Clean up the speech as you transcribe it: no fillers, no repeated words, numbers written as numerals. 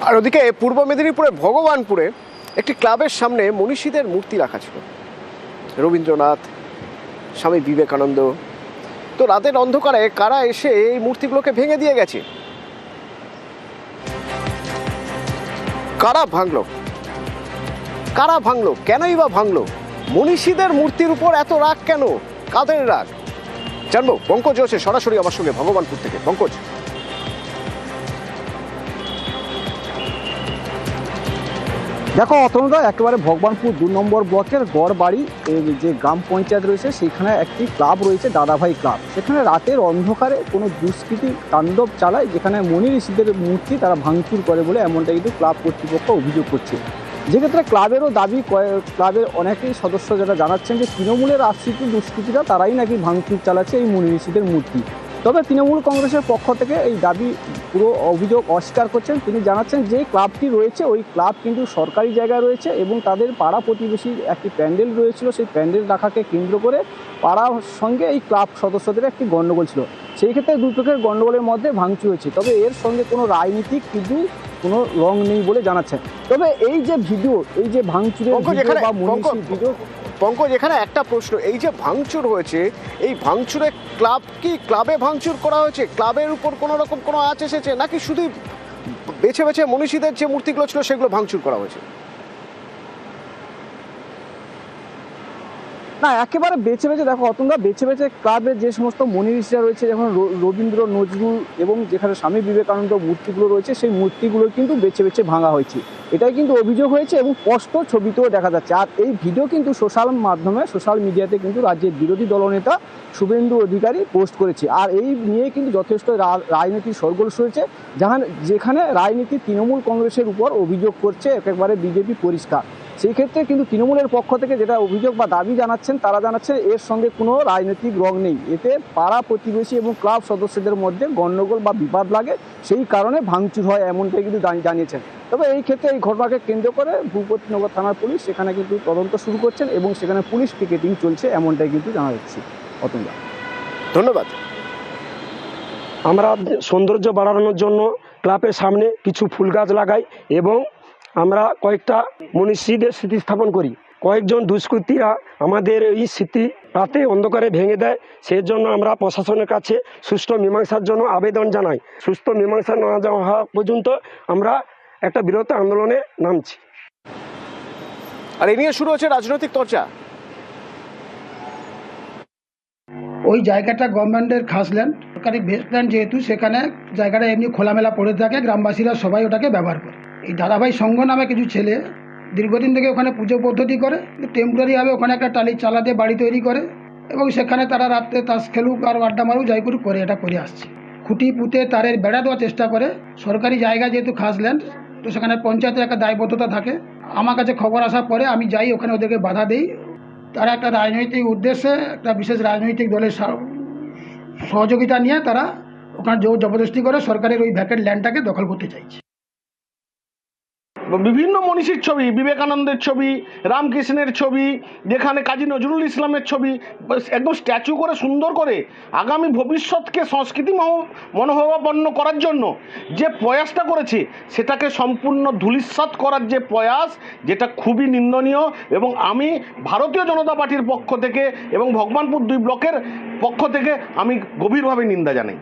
আর ওদিকে পূর্ব মেদিনীপুরের ভগবানপুরে একটি ক্লাবের সামনে মনীষীদের মূর্তি রাখা ছিল, রবীন্দ্রনাথ, স্বামী বিবেকানন্দ। তো রাতের অন্ধকারে কারা এসে এই মূর্তিগুলোকে ভেঙে দিয়ে গেছে? কারা ভাঙলো, কেনই বা ভাঙলো? মনীষীদের মূর্তির উপর এত রাগ কেন? কাদের রাগ জানবো। পঙ্কজ আছে সরাসরি আমার সঙ্গে ভগবানপুর থেকে। পঙ্কজ, দেখো অতনুদা, একেবারে ভগবানপুর 2 নম্বর ব্লকের গড়বাড়ি যে গ্রাম পঞ্চায়েত রয়েছে সেখানে একটি ক্লাব রয়েছে, দাদাভাই ক্লাব। সেখানে রাতের অন্ধকারে কোনো দুষ্কৃতী তাণ্ডব চালায়, যেখানে মনি ঋষিদের মূর্তি তারা ভাঙচুর করে বলে এমনটা কিন্তু ক্লাব কর্তৃপক্ষ অভিযোগ করছে। যেক্ষেত্রে ক্লাবেরও দাবি, ক্লাবের অনেকেই সদস্য যারা জানাচ্ছেন যে তৃণমূলের আশ্রিত দুষ্কৃতীরা তারাই নাকি ভাঙচুর চালাচ্ছে এই মনি ঋষিদের মূর্তি। তবে তৃণমূল কংগ্রেসের পক্ষ থেকে এই দাবি পুরো অভিযোগ অস্বীকার করছেন। তিনি জানাচ্ছেন যে ক্লাবটি রয়েছে ওই ক্লাব কিন্তু সরকারি জায়গায় রয়েছে এবং তাদের পাড়া প্রতিবেশীর একটি প্যান্ডেল রয়েছিল, সেই প্যান্ডেল রাখাকে কেন্দ্র করে পাড়ার সঙ্গে এই ক্লাব সদস্যদের একটি গণ্ডগোল ছিল। সেই ক্ষেত্রে দুই পক্ষের গণ্ডগোলের মধ্যে ভাঙচুর হয়েছে। তবে এর সঙ্গে কোনো রাজনীতিক কিন্তু কোনো রং নেই বলে জানাচ্ছেন। তবে এই যে ভিডিও, এই যে ভাঙচুরের ভিডিও বা মনীষীর ভিডিও। পঙ্কজ, এখানে একটা প্রশ্ন, এই যে ভাঙচুর হয়েছে, এই ভাঙচুরে ক্লাবে ভাঙচুর করা হয়েছে? ক্লাবের উপর কোনো রকম কোনো আঁচ এসেছে নাকি শুধু বেছে বেছে মনীষীদের যে মূর্তিগুলো ছিল সেগুলো ভাঙচুর করা হয়েছে? না, একেবারে বেছে বেছে দেখো অতনদা, বেছে বেছে ক্লাবের যে সমস্ত মনি ঋষিরা রয়েছে, যেমন রবীন্দ্র, নজরুল এবং যেখানে স্বামী বিবেকানন্দ মূর্তিগুলো রয়েছে সেই মূর্তিগুলো কিন্তু বেছে বেছে ভাঙা হয়েছে, এটাই কিন্তু অভিযোগ হয়েছে এবং স্পষ্ট ছবিতেও দেখা যাচ্ছে। আর এই ভিডিও কিন্তু সোশ্যাল মিডিয়াতে কিন্তু রাজ্যের বিরোধী দলনেতা শুভেন্দু অধিকারী পোস্ট করেছে। আর এই নিয়ে কিন্তু যথেষ্ট রাজনীতির শোরগোল হয়েছে, যেখানে রাজনীতি তৃণমূল কংগ্রেসের উপর অভিযোগ করছে একেবারে বিজেপি পরিষ্কার। সেই ক্ষেত্রে কিন্তু তৃণমূলের পক্ষ থেকে যেটা অভিযোগ বা দাবি জানাচ্ছেন, তারা জানাচ্ছেন এর সঙ্গে কোনো রাজনৈতিক রং নেই, এতে পাড়া প্রতিবেশী এবং ক্লাব সদস্যদের মধ্যে গণ্ডগোল বা বিবাদ লাগে, সেই কারণে ভাঙচুর হয়, এমনটাই কিন্তু জানিয়েছেন। তবে এই ক্ষেত্রে এই ঘটনাকে কেন্দ্র করে ভূপতিনগর থানার পুলিশ সেখানে কিন্তু তদন্ত শুরু করছেন এবং সেখানে পুলিশ পিকেটিং চলছে, এমনটাই কিন্তু জানা যাচ্ছে। অতনুদা, ধন্যবাদ। আমরা সৌন্দর্য বাড়ানোর জন্য ক্লাবের সামনে কিছু ফুল গাছ লাগাই এবং আমরা কয়েকটা মনীষীদের স্মৃতি স্থাপন করি। কয়েকজন দুষ্কৃতীরা আমাদের এই স্মৃতি রাতে অন্ধকারে ভেঙে দেয়, সেই জন্য আমরা প্রশাসনের কাছে সুষ্ঠু মীমাংসার জন্য আবেদন জানাই। সুষ্ঠু মীমাংসা না হওয়া পর্যন্ত আমরা একটা বৃহৎ আন্দোলনে নামছি। আর এ নিয়ে শুরু হচ্ছে রাজনৈতিক চর্চা। ওই জায়গাটা গভর্নমেন্টের খাস ল্যান্ড, সরকারি বেসল্যান্ড, যেহেতু সেখানে জায়গাটা এমনি খোলামেলা পড়ে থাকে, গ্রামবাসীরা সবাই ওটাকে ব্যবহার করে। এই দাদাভাই সংঘ নামে কিছু ছেলে দীর্ঘদিন থেকে ওখানে পুজো পদ্ধতি করে, টেম্পোরারিভাবে ওখানে একটা টালির চালা দিয়ে বাড়ি তৈরি করে এবং সেখানে তারা রাত্রে তাস খেলুক আর আড্ডা মারুক, যাই করুক করে এটা করে আসছে। খুঁটি পুঁতে তারের বেড়া দেওয়ার চেষ্টা করে। সরকারি জায়গা যেহেতু খাস ল্যান্ড, তো সেখানে পঞ্চায়েতের একটা দায়বদ্ধতা থাকে। আমার কাছে খবর আসার পরে আমি যাই, ওখানে ওদেরকে বাধা দিই। তারা একটা রাজনৈতিক উদ্দেশ্যে, একটা বিশেষ রাজনৈতিক দলের সহযোগিতা নিয়ে তারা ওখানে জোর জবরদস্তি করে সরকারের ওই ভ্যাকেট ল্যান্ডটাকে দখল করতে চাইছে। বিভিন্ন মনীষীর ছবি, বিবেকানন্দের ছবি, রামকৃষ্ণের ছবি, যেখানে কাজী নজরুল ইসলামের ছবি একদম স্ট্যাচু করে সুন্দর করে আগামী ভবিষ্যৎকে সংস্কৃতি মনোভাবাপন্ন করার জন্য যে প্রয়াসটা করেছে, সেটাকে সম্পূর্ণ ধূলিসাৎ করার যে প্রয়াস, যেটা খুবই নিন্দনীয়। এবং আমি ভারতীয় জনতা পার্টির পক্ষ থেকে এবং ভগবানপুর 2 ব্লকের পক্ষ থেকে আমি গভীরভাবে নিন্দা জানাই।